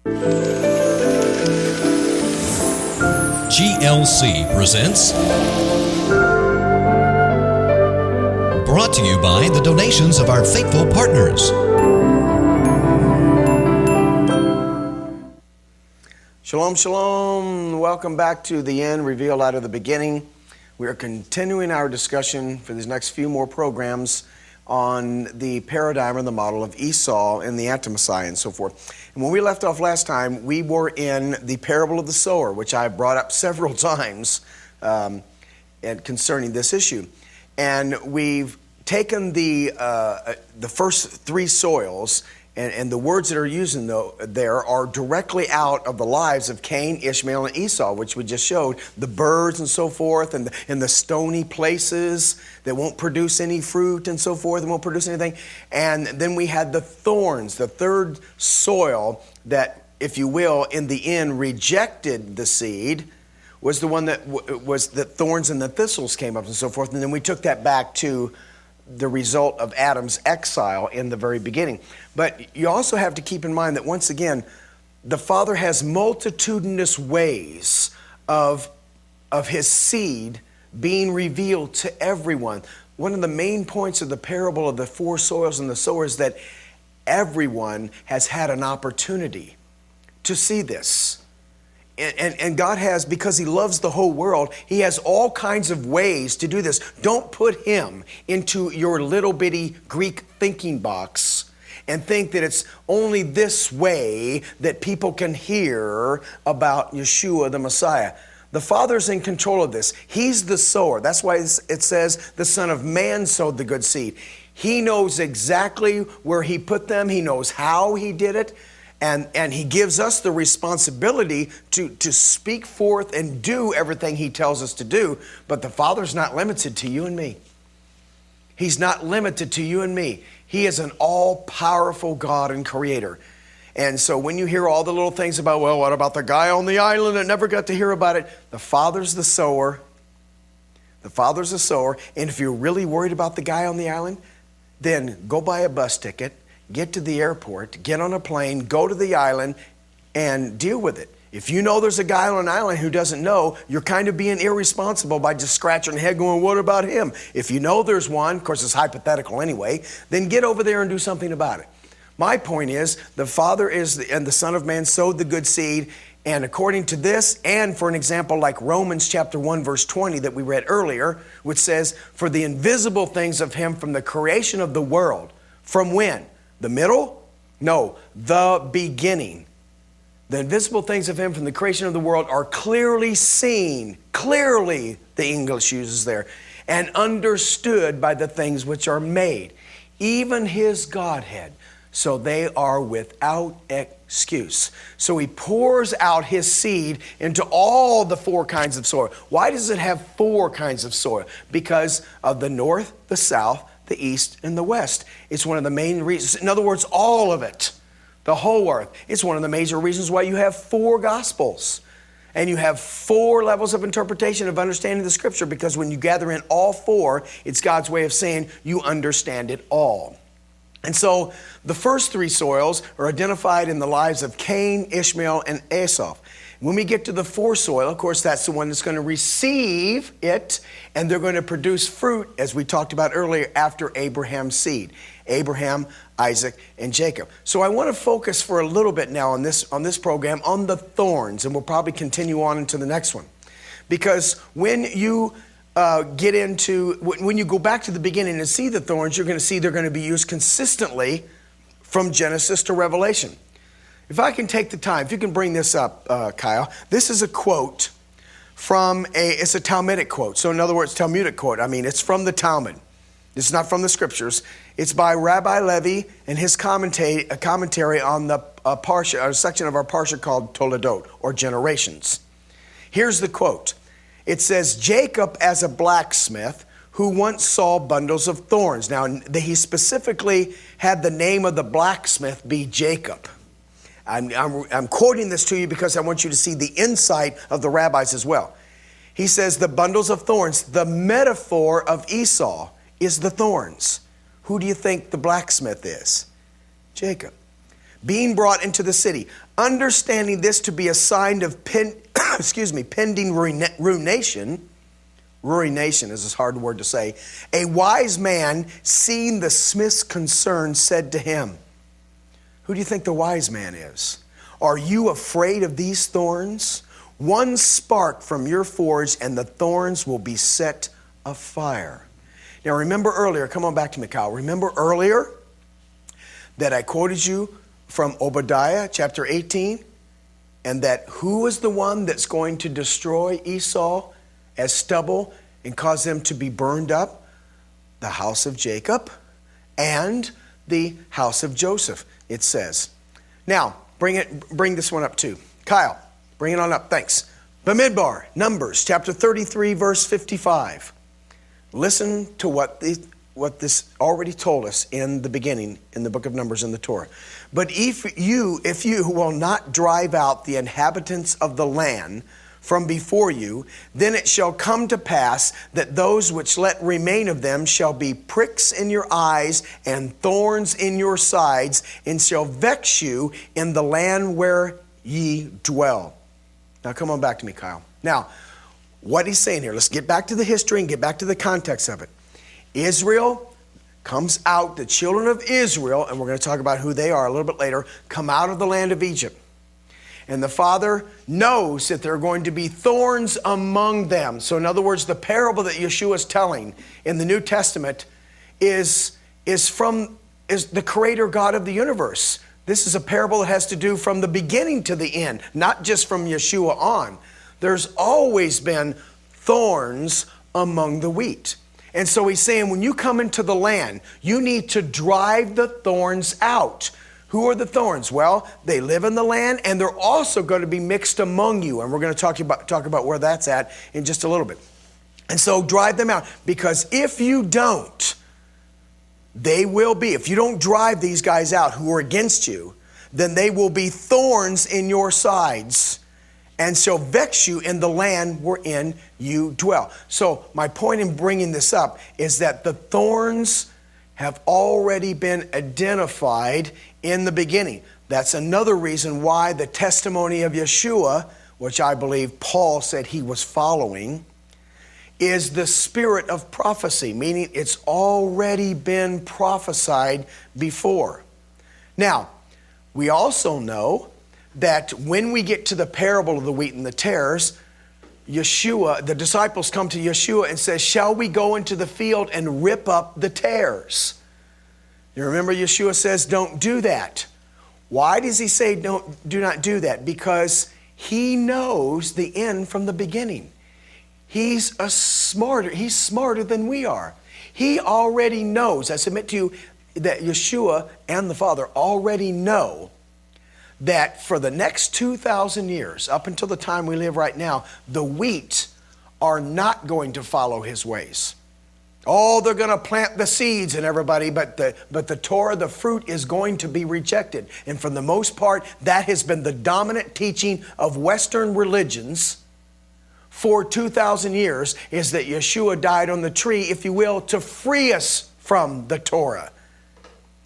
GLC presents, brought to you by the donations of our faithful partners. Shalom, shalom. Welcome back to the end, revealed out of the beginning. We are continuing our discussion for these next few more programs on the paradigm or the model of Esau and the anti-Messiah and so forth. And when we left off last time, we were in the parable of the sower, which I brought up several times and concerning this issue. And we've taken the first three soils, and the words that are used there are directly out of the lives of Cain, Ishmael, and Esau, which we just showed, the birds and so forth, and the stony places that won't produce any fruit and so forth, and won't produce anything. And then we had the thorns, the third soil that, if you will, in the end rejected the seed, was the one that was the thorns and the thistles came up and so forth. And then we took that back to the result of Adam's exile in the very beginning. But you also have to keep in mind that, once again, the Father has multitudinous ways of his seed being revealed to everyone. One of the main points of the parable of the four soils and the sower is that everyone has had an opportunity to see this. And God has, because He loves the whole world, He has all kinds of ways to do this. Don't put Him into your little bitty Greek thinking box and think that it's only this way that people can hear about Yeshua the Messiah. The Father's in control of this. He's the sower. That's why it says the Son of Man sowed the good seed. He knows exactly where He put them. He knows how He did it. And He gives us the responsibility to speak forth and do everything He tells us to do. But the Father's not limited to you and me. He's not limited to you and me. He is an all-powerful God and Creator. And so when you hear all the little things about, well, what about the guy on the island that never got to hear about it? The Father's the sower. The Father's the sower. And if you're really worried about the guy on the island, then go buy a bus ticket. Get to the airport, get on a plane, go to the island, and deal with it. If you know there's a guy on an island who doesn't know, you're kind of being irresponsible by just scratching your head going, what about him? If you know there's one, of course it's hypothetical anyway, then get over there and do something about it. My point is, the Father and the Son of Man sowed the good seed, and according to this, and for an example like Romans chapter 1 verse 20 that we read earlier, which says, for the invisible things of Him from the creation of the world. From when? The middle? No, the beginning. The invisible things of Him from the creation of the world are clearly seen, clearly the English uses there, and understood by the things which are made, even His Godhead. So they are without excuse. So He pours out His seed into all the four kinds of soil. Why does it have four kinds of soil? Because of the north, the south, the east, and the west. It's one of the main reasons. In other words, all of it, the whole earth. It's one of the major reasons why you have four gospels. And you have four levels of interpretation of understanding the Scripture, because when you gather in all four, it's God's way of saying you understand it all. And so the first three soils are identified in the lives of Cain, Ishmael, and Esau. When we get to the fourth soil, of course, that's the one that's going to receive it, and they're going to produce fruit, as we talked about earlier, after Abraham's seed. Abraham, Isaac, and Jacob. So I want to focus for a little bit now on this program on the thorns, and we'll probably continue on into the next one. Because when you when you go back to the beginning and see the thorns, you're going to see they're going to be used consistently from Genesis to Revelation. If I can take the time, if you can bring this up, Kyle. This is a quote from it's a Talmudic quote. So in other words, Talmudic quote. I mean, it's from the Talmud. It's not from the Scriptures. It's by Rabbi Levi and his commentary on the parsha, a section of our parsha called Toledot, or Generations. Here's the quote. It says, Jacob as a blacksmith who once saw bundles of thorns. Now, he specifically had the name of the blacksmith be Jacob. I'm quoting this to you because I want you to see the insight of the rabbis as well. He says the bundles of thorns, the metaphor of Esau is the thorns. Who do you think the blacksmith is? Jacob. being brought into the city, understanding this to be a sign of pending ruination. Ruination is a hard word to say. A wise man, seeing the smith's concern, said to him, who do you think the wise man is? Are you afraid of these thorns? One spark from your forge and the thorns will be set afire. Now remember earlier, come on back to me, Kyle. Remember earlier that I quoted you from Obadiah chapter 18, and that who was the one that's going to destroy Esau as stubble and cause them to be burned up? The house of Jacob and the house of Joseph, it says. Now, bring this one up too. Kyle, bring it on up, thanks. Bamidbar, Numbers chapter 33, verse 55. Listen to what this already told us in the beginning in the book of Numbers in the Torah. But if you will not drive out the inhabitants of the land from before you, then it shall come to pass that those which let remain of them shall be pricks in your eyes and thorns in your sides, and shall vex you in the land where ye dwell. Now come on back to me, Kyle. Now, what he's saying here, let's get back to the history and get back to the context of it. Israel comes out, the children of Israel, and we're going to talk about who they are a little bit later, come out of the land of Egypt. And the Father knows that there are going to be thorns among them. So in other words, the parable that Yeshua is telling in the New Testament is the Creator God of the universe. This is a parable that has to do from the beginning to the end, not just from Yeshua on. There's always been thorns among the wheat. And so he's saying, when you come into the land, you need to drive the thorns out. Who are the thorns? Well, they live in the land, and they're also going to be mixed among you. And we're going to talk about where that's at in just a little bit. And so drive them out, because if you don't, they will be. If you don't drive these guys out who are against you, then they will be thorns in your sides and shall vex you in the land wherein you dwell. So my point in bringing this up is that the thorns have already been identified in the beginning. That's another reason why the testimony of Yeshua, which I believe Paul said he was following, is the spirit of prophecy, meaning it's already been prophesied before. Now, we also know that when we get to the parable of the wheat and the tares, Yeshua, the disciples come to Yeshua and says, shall we go into the field and rip up the tares? You remember Yeshua says, don't do that. Why does he say do not do that? Because he knows the end from the beginning. He's smarter than we are. He already knows. I submit to you that Yeshua and the Father already know that for the next 2,000 years, up until the time we live right now, the wheat are not going to follow his ways. Oh, they're going to plant the seeds and everybody, but the Torah, the fruit, is going to be rejected. And for the most part, that has been the dominant teaching of Western religions for 2,000 years, is that Yeshua died on the tree, if you will, to free us from the Torah.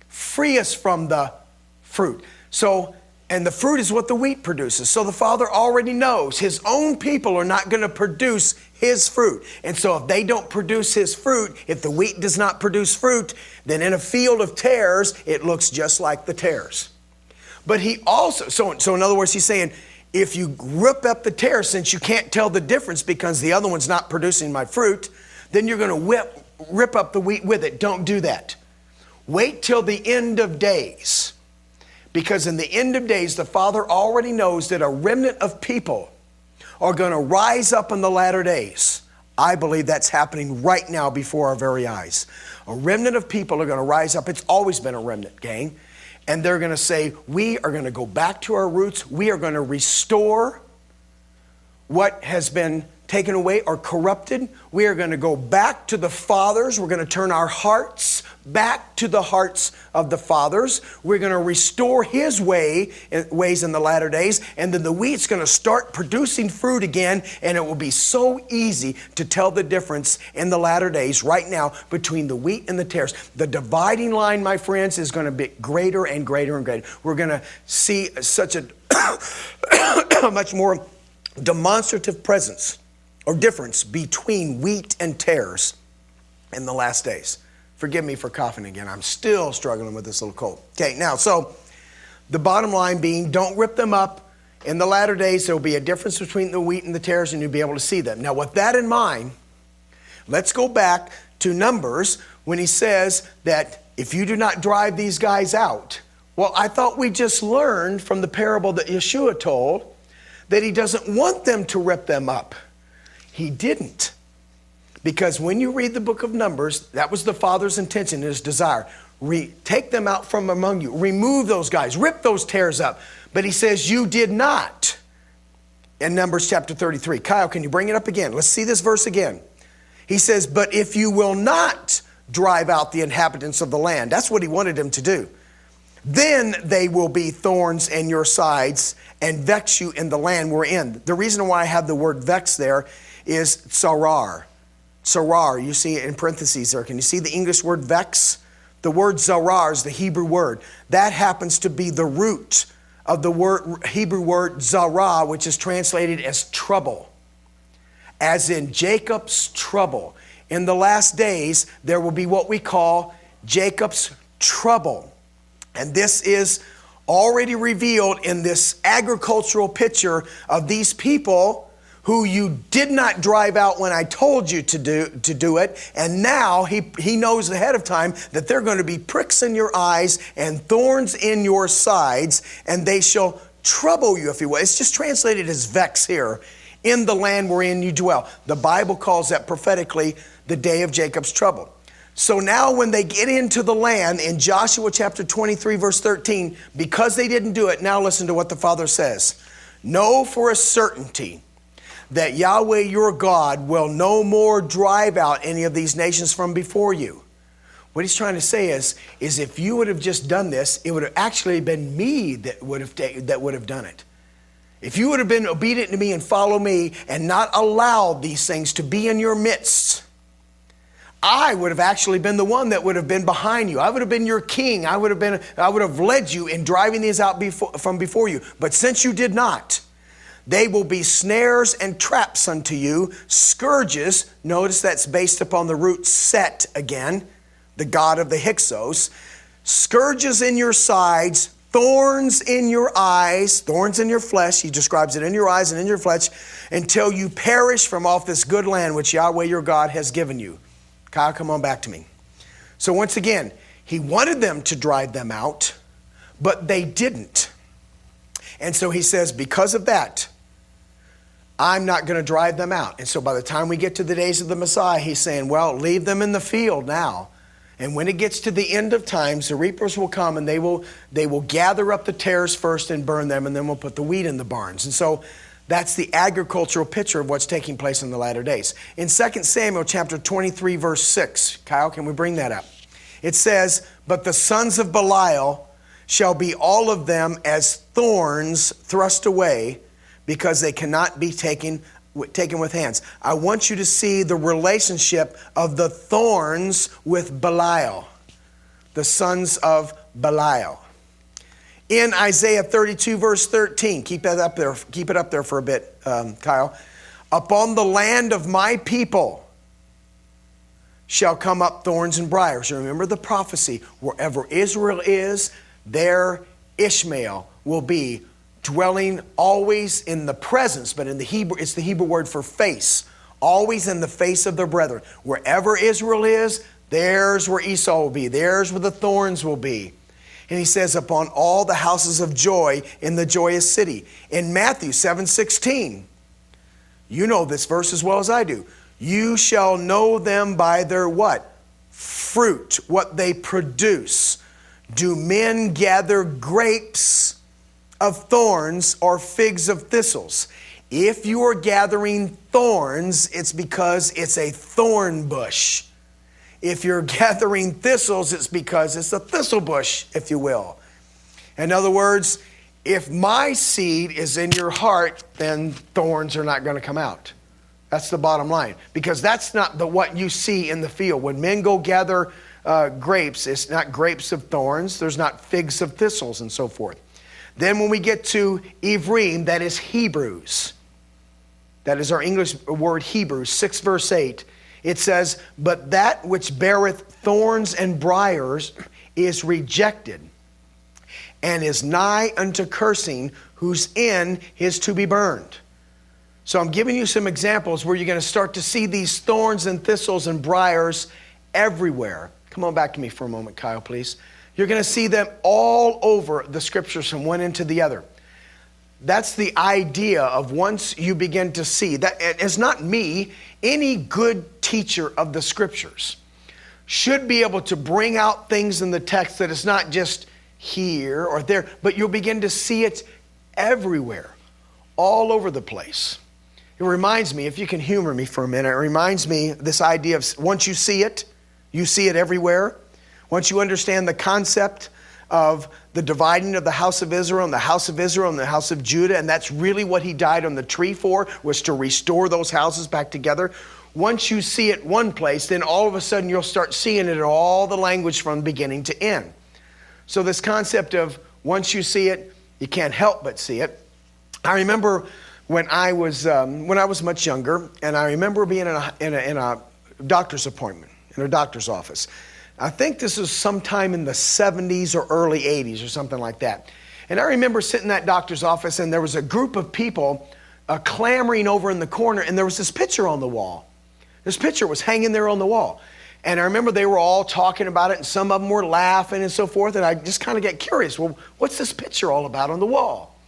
Free us from the fruit. And the fruit is what the wheat produces. So the Father already knows his own people are not going to produce his fruit. And so if they don't produce his fruit, if the wheat does not produce fruit, then in a field of tares, it looks just like the tares. But he also, so in other words, he's saying, if you rip up the tares, since you can't tell the difference because the other one's not producing my fruit, then you're going to rip up the wheat with it. Don't do that. Wait till the end of days. Because in the end of days, the Father already knows that a remnant of people are going to rise up in the latter days. I believe that's happening right now before our very eyes. A remnant of people are going to rise up. It's always been a remnant, gang. And they're going to say, we are going to go back to our roots. We are going to restore what has been taken away or corrupted, we are going to go back to the fathers. We're going to turn our hearts back to the hearts of the fathers. We're going to restore his ways in the latter days. And then the wheat's going to start producing fruit again. And it will be so easy to tell the difference in the latter days right now between the wheat and the tares. The dividing line, my friends, is going to be greater and greater and greater. We're going to see such a much more demonstrative presence or difference between wheat and tares in the last days. Forgive me for coughing again. I'm still struggling with this little cold. Okay, now, so the bottom line being, don't rip them up. In the latter days, there will be a difference between the wheat and the tares, and you'll be able to see them. Now, with that in mind, let's go back to Numbers when he says that if you do not drive these guys out. Well, I thought we just learned from the parable that Yeshua told that he doesn't want them to rip them up. He didn't. Because when you read the book of Numbers, that was the Father's intention, his desire. Take them out from among you. Remove those guys. Rip those tares up. But he says, you did not. In Numbers chapter 33. Kyle, can you bring it up again? Let's see this verse again. He says, but if you will not drive out the inhabitants of the land, that's what he wanted them to do, then they will be thorns in your sides and vex you in the land we're in. The reason why I have the word vex there is tsarar. Tsarar, you see it in parentheses there. Can you see the English word vex? The word zarar is the Hebrew word. That happens to be the root of the Hebrew word zara, which is translated as trouble. As in Jacob's trouble. In the last days, there will be what we call Jacob's trouble. And this is already revealed in this agricultural picture of these people who you did not drive out when I told you to do it. And now he knows ahead of time that they're going to be pricks in your eyes and thorns in your sides, and they shall trouble you, if you will. It's just translated as vex here, in the land wherein you dwell. The Bible calls that prophetically the day of Jacob's trouble. So now when they get into the land in Joshua chapter 23, verse 13, because they didn't do it, now listen to what the Father says. Know for a certainty that Yahweh your God will no more drive out any of these nations from before you. What he's trying to say is if you would have just done this, it would have actually been me that would have done it. If you would have been obedient to me and follow me and not allowed these things to be in your midst, I would have actually been the one that would have been behind you. I would have been your king. I would have led you in driving these out from before you. But since you did not, they will be snares and traps unto you, scourges. Notice that's based upon the root set again, the god of the Hyksos. Scourges in your sides, thorns in your eyes, thorns in your flesh. He describes it in your eyes and in your flesh, until you perish from off this good land which Yahweh your God has given you. Kyle, come on back to me. So once again, he wanted them to drive them out, but they didn't. And so he says, because of that, I'm not going to drive them out. And so by the time we get to the days of the Messiah, he's saying, well, leave them in the field now. And when it gets to the end of times, the reapers will come and they will gather up the tares first and burn them, and then we'll put the wheat in the barns. And so that's the agricultural picture of what's taking place in the latter days. In 2 Samuel chapter 23, verse 6, Kyle, can we bring that up? It says, but the sons of Belial shall be all of them as thorns thrust away, because they cannot be taken with hands. I want you to see the relationship of the thorns with Belial, the sons of Belial. In Isaiah 32, verse 13, keep it up there for a bit, Kyle. Upon the land of my people shall come up thorns and briars. Remember the prophecy, wherever Israel is, there Ishmael will be, dwelling always in the presence, but in the Hebrew, it's the Hebrew word for face, always in the face of their brethren. Wherever Israel is, there's where Esau will be. There's where the thorns will be. And he says, upon all the houses of joy in the joyous city. In Matthew 7:16, you know this verse as well as I do. You shall know them by their what? Fruit, what they produce. Do men gather grapes of thorns or figs of thistles? If you are gathering thorns, it's because it's a thorn bush. If you're gathering thistles, it's because it's a thistle bush, if you will. In other words, if my seed is in your heart, then thorns are not going to come out. That's the bottom line. Because that's not what you see in the field. When men go gather grapes, it's not grapes of thorns. There's not figs of thistles and so forth. Then when we get to Ivrim, that is Hebrews. That is our English word Hebrews, 6 verse 8. It says, but that which beareth thorns and briars is rejected, and is nigh unto cursing, whose end is to be burned. So I'm giving you some examples where you're going to start to see these thorns and thistles and briars everywhere. Come on back to me for a moment, Kyle, please. You're going to see them all over the scriptures from one end to the other. That's the idea of once you begin to see. That it's not me. Any good teacher of the scriptures should be able to bring out things in the text that it's not just here or there, but you'll begin to see it everywhere, all over the place. It reminds me, if you can humor me for a minute, it reminds me this idea of once you see it everywhere. Once you understand the concept of the dividing of the house of Israel and the house of Israel and the house of Judah, and that's really what he died on the tree for, was to restore those houses back together. Once you see it one place, then all of a sudden you'll start seeing it in all the language from beginning to end. So this concept of once you see it, you can't help but see it. I remember when I was much younger, and I remember being in a doctor's appointment, in a doctor's office. I think this was sometime in the 70s or early 80s or something like that. And I remember sitting in that doctor's office, and there was a group of people clamoring over in the corner, and there was this picture on the wall. This picture was hanging there on the wall. And I remember they were all talking about it, and some of them were laughing and so forth, and I just kind of get curious. Well, what's this picture all about on the wall?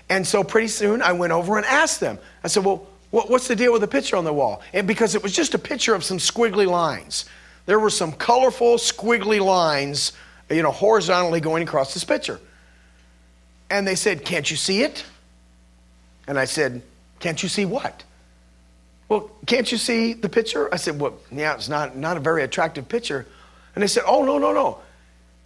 And so pretty soon I went over and asked them. I said, well, what's the deal with the picture on the wall? And because it was just a picture of some squiggly lines. There were some colorful squiggly lines, horizontally going across this picture. And they said, can't you see it? And I said, can't you see what? Well, can't you see the picture? I said, well, yeah, it's not a very attractive picture. And they said, oh, no.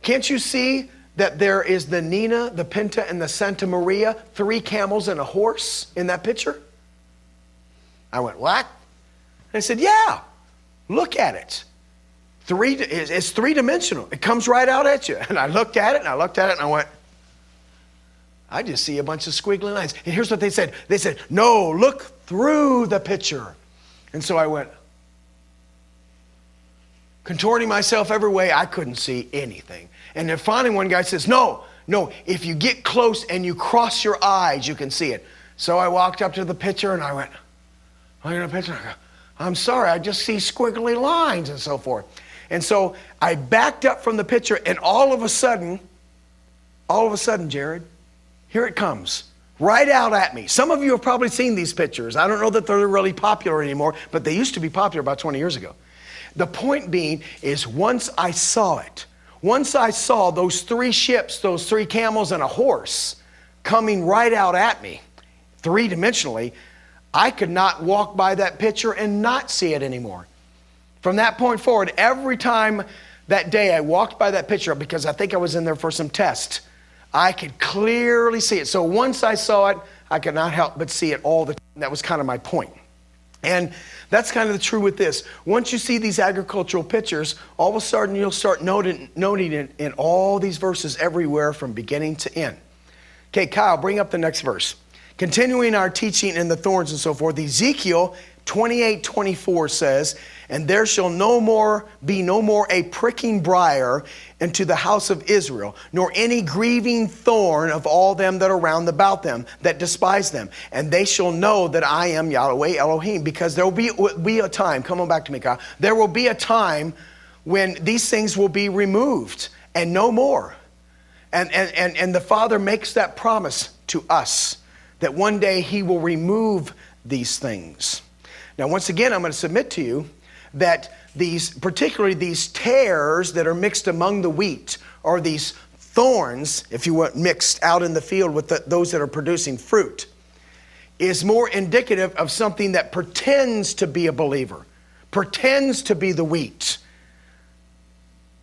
Can't you see that there is the Nina, the Pinta, and the Santa Maria, 3 camels and a horse in that picture? I went, what? And I said, yeah, look at it. It's 3-dimensional. It comes right out at you. And I looked at it, and I went, I just see a bunch of squiggly lines. And here's what they said. They said, no, look through the picture. And so I went, contorting myself every way, I couldn't see anything. And then finally one guy says, no, if you get close and you cross your eyes, you can see it. So I walked up to the picture, and I went, look at the picture. I go, I'm sorry, I just see squiggly lines and so forth. And so I backed up from the picture, and all of a sudden, Jared, here it comes, right out at me. Some of you have probably seen these pictures. I don't know that they're really popular anymore, but they used to be popular about 20 years ago. The point being is once I saw those 3 ships, those 3 camels and a horse coming right out at me, 3-dimensionally, I could not walk by that picture and not see it anymore. From that point forward, every time that day I walked by that picture, because I think I was in there for some test, I could clearly see it. So once I saw it, I could not help but see it all the time. That was kind of my point. And that's kind of the true with this. Once you see these agricultural pictures, all of a sudden you'll start noting it in all these verses everywhere from beginning to end. Okay, Kyle, bring up the next verse. Continuing our teaching in the thorns and so forth, Ezekiel 28:24 says, and there shall be no more a pricking briar into the house of Israel, nor any grieving thorn of all them that are round about them, that despise them. And they shall know that I am Yahweh Elohim, because there will be a time, come on back to me, Kyle, there will be a time when these things will be removed and no more. And the Father makes that promise to us, that one day he will remove these things. Now, once again, I'm going to submit to you that particularly these tares that are mixed among the wheat, or these thorns, if you want, mixed out in the field with those that are producing fruit, is more indicative of something that pretends to be a believer, pretends to be the wheat.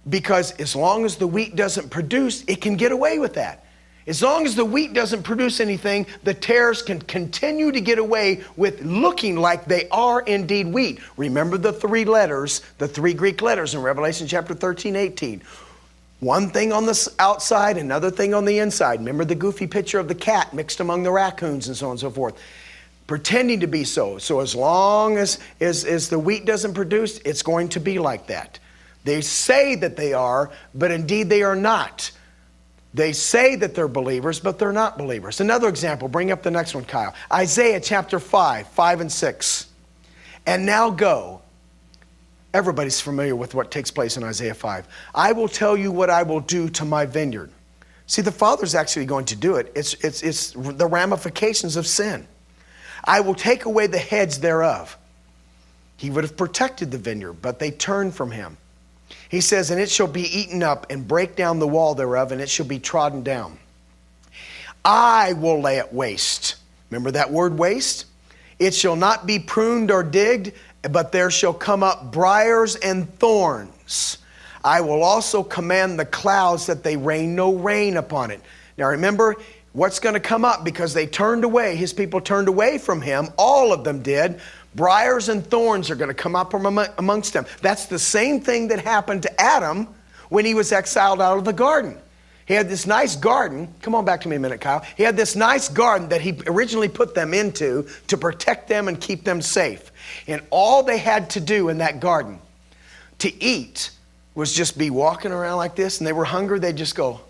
Because as long as the wheat doesn't produce, it can get away with that. As long as the wheat doesn't produce anything, the tares can continue to get away with looking like they are indeed wheat. Remember the three letters, the three Greek letters in Revelation chapter 13, 18. One thing on the outside, another thing on the inside. Remember the goofy picture of the cat mixed among the raccoons and so on and so forth. Pretending to be so. So as long as the wheat doesn't produce, it's going to be like that. They say that they are, but indeed they are not. They say that they're believers, but they're not believers. Another example, bring up the next one, Kyle. Isaiah chapter 5 and 6. And now go. Everybody's familiar with what takes place in Isaiah 5. I will tell you what I will do to my vineyard. See, the Father's actually going to do it. It's the ramifications of sin. I will take away the heads thereof. He would have protected the vineyard, but they turned from him. He says, and it shall be eaten up, and break down the wall thereof, and it shall be trodden down. I will lay it waste. Remember that word waste? It shall not be pruned or digged, but there shall come up briars and thorns. I will also command the clouds that they rain no rain upon it. Now remember, what's going to come up because they turned away, his people turned away from him, all of them did. Briars and thorns are going to come up from amongst them. That's the same thing that happened to Adam when he was exiled out of the garden. He had this nice garden. Come on back to me a minute, Kyle. He had this nice garden that he originally put them into to protect them and keep them safe. And all they had to do in that garden to eat was just be walking around like this, and they were hungry, they'd just go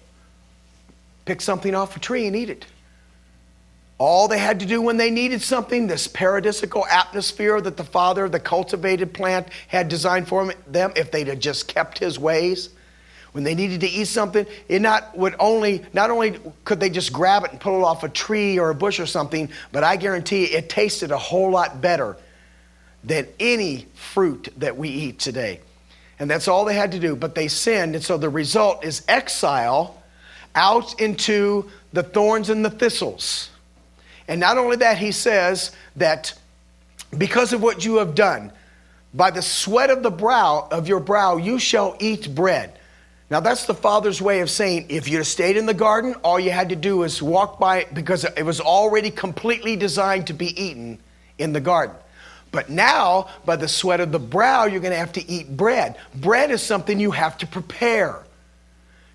pick something off a tree and eat it. All they had to do when they needed something, this paradisical atmosphere that the Father, the cultivated plant, had designed for them, if they'd have just kept his ways, when they needed to eat something, not only could they just grab it and pull it off a tree or a bush or something, but I guarantee you it tasted a whole lot better than any fruit that we eat today. And that's all they had to do, but they sinned, and so the result is exile out into the thorns and the thistles. And not only that, he says that because of what you have done, by the sweat of your brow, you shall eat bread. Now that's the Father's way of saying, if you'd have stayed in the garden, all you had to do was walk by, because it was already completely designed to be eaten in the garden. But now, by the sweat of the brow, you're going to have to eat bread. Bread is something you have to prepare.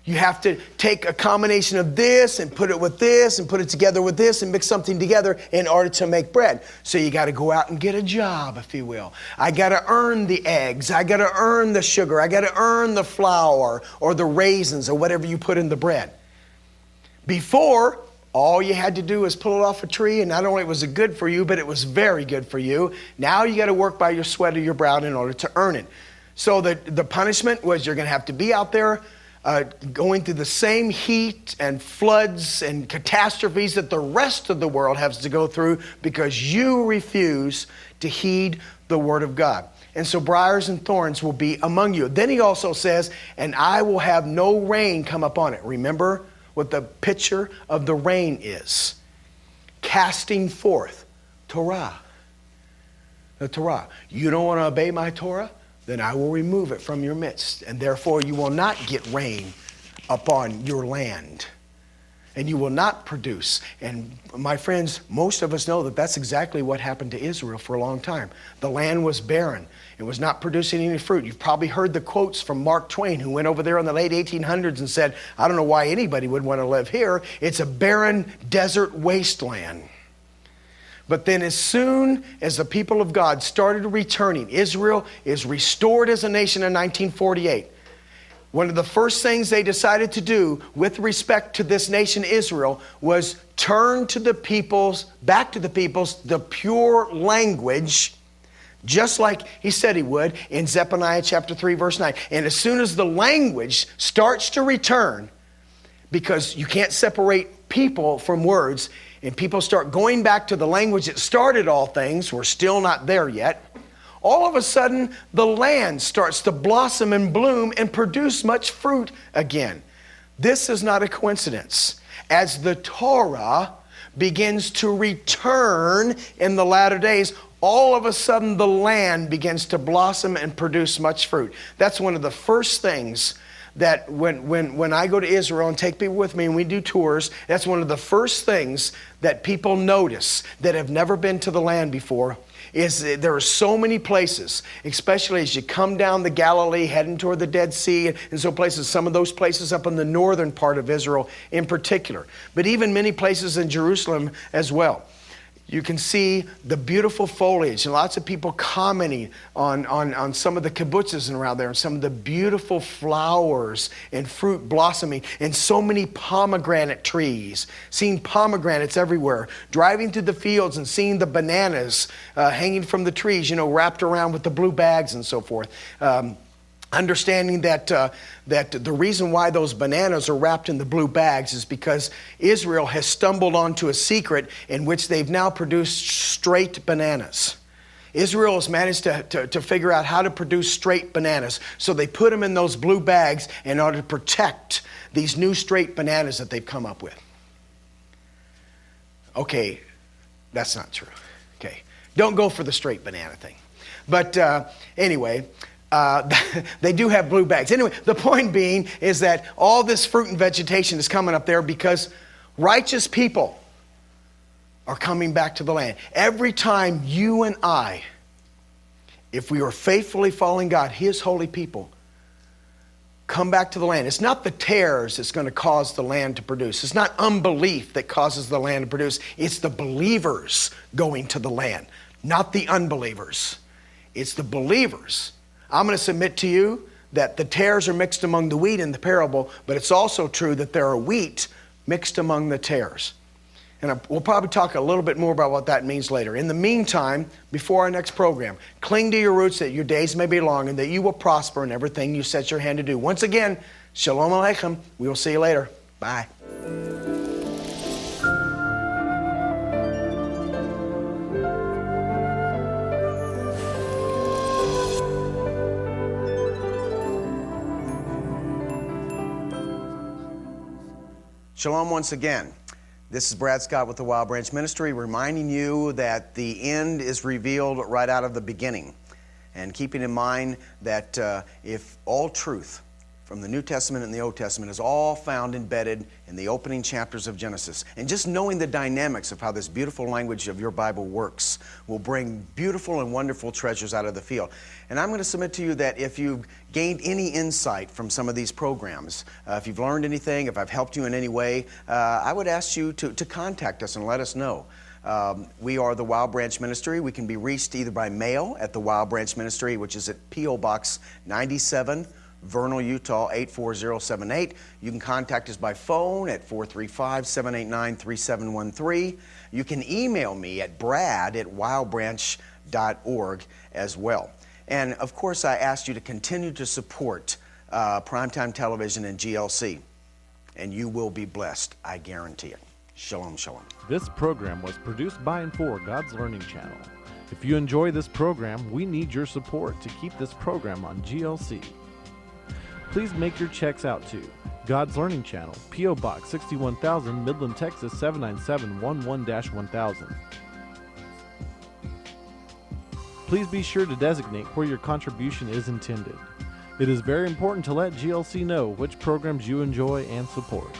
You have to take a combination of this and put it with this and put it together with this and mix something together in order to make bread. So you got to go out and get a job, if you will. I got to earn the eggs. I got to earn the sugar. I got to earn the flour or the raisins or whatever you put in the bread. Before, all you had to do was pull it off a tree, and not only was it good for you, but it was very good for you. Now you got to work by your sweat of your brow in order to earn it. So the punishment was you're going to have to be out there going through the same heat and floods and catastrophes that the rest of the world has to go through because you refuse to heed the word of God. And so briars and thorns will be among you. Then he also says, and I will have no rain come upon it. Remember what the picture of the rain is. Casting forth Torah. The Torah. You don't want to obey my Torah? Then I will remove it from your midst, and therefore you will not get rain upon your land, and you will not produce. And my friends, most of us know that that's exactly what happened to Israel for a long time. The land was barren. It was not producing any fruit. You've probably heard the quotes from Mark Twain, who went over there in the late 1800s and said, I don't know why anybody would want to live here. It's a barren desert wasteland. But then as soon as the people of God started returning, Israel is restored as a nation in 1948. One of the first things they decided to do with respect to this nation Israel was turn to the peoples, back to the peoples, the pure language, just like he said he would in Zephaniah chapter 3, verse 9. And as soon as the language starts to return, because you can't separate people from words, and people start going back to the language that started all things, we're still not there yet, all of a sudden the land starts to blossom and bloom and produce much fruit again. This is not a coincidence. As the Torah begins to return in the latter days, all of a sudden the land begins to blossom and produce much fruit. That's one of the first things that when I go to Israel and take people with me and we do tours, that's one of the first things that people notice that have never been to the land before, is there are so many places, especially as you come down the Galilee heading toward the Dead Sea, and so places, some of those places up in the northern part of Israel in particular, but even many places in Jerusalem as well. You can see the beautiful foliage, and lots of people commenting on some of the kibbutzes around there, and some of the beautiful flowers and fruit blossoming, and so many pomegranate trees, seeing pomegranates everywhere, driving through the fields and seeing the bananas hanging from the trees, wrapped around with the blue bags and so forth. Understanding that the reason why those bananas are wrapped in the blue bags is because Israel has stumbled onto a secret in which they've now produced straight bananas. Israel has managed to figure out how to produce straight bananas. So they put them in those blue bags in order to protect these new straight bananas that they've come up with. Okay, that's not true. Okay, don't go for the straight banana thing. But anyway... they do have blue bags. Anyway, the point being is that all this fruit and vegetation is coming up there because righteous people are coming back to the land. Every time you and I, if we are faithfully following God, His holy people, come back to the land, it's not the tares that's going to cause the land to produce. It's not unbelief that causes the land to produce. It's the believers going to the land, not the unbelievers. It's the believers. I'm going to submit to you that the tares are mixed among the wheat in the parable, but it's also true that there are wheat mixed among the tares. And we'll probably talk a little bit more about what that means later. In the meantime, before our next program, cling to your roots that your days may be long and that you will prosper in everything you set your hand to do. Once again, Shalom Aleichem. We will see you later. Bye. Shalom once again. This is Brad Scott with the Wild Branch Ministry, reminding you that the end is revealed right out of the beginning. And keeping in mind that if all truth from the New Testament and the Old Testament is all found embedded in the opening chapters of Genesis, and just knowing the dynamics of how this beautiful language of your Bible works will bring beautiful and wonderful treasures out of the field. And I'm going to submit to you that if you've gained any insight from some of these programs, if you've learned anything, if I've helped you in any way, I would ask you to contact us and let us know. We are the Wild Branch Ministry. We can be reached either by mail at the Wild Branch Ministry, which is at P.O. Box 97, Vernal, Utah 84078. You can contact us by phone at 435-789-3713. You can email me at brad@wildbranch.org as well. And of course, I ask you to continue to support Primetime Television and GLC, and you will be blessed, I guarantee it. Shalom, shalom. This program was produced by and for God's Learning Channel. If you enjoy this program, we need your support to keep this program on GLC. Please make your checks out to God's Learning Channel, P.O. Box 61,000, Midland, Texas 79711-1000. Please be sure to designate where your contribution is intended. It is very important to let GLC know which programs you enjoy and support.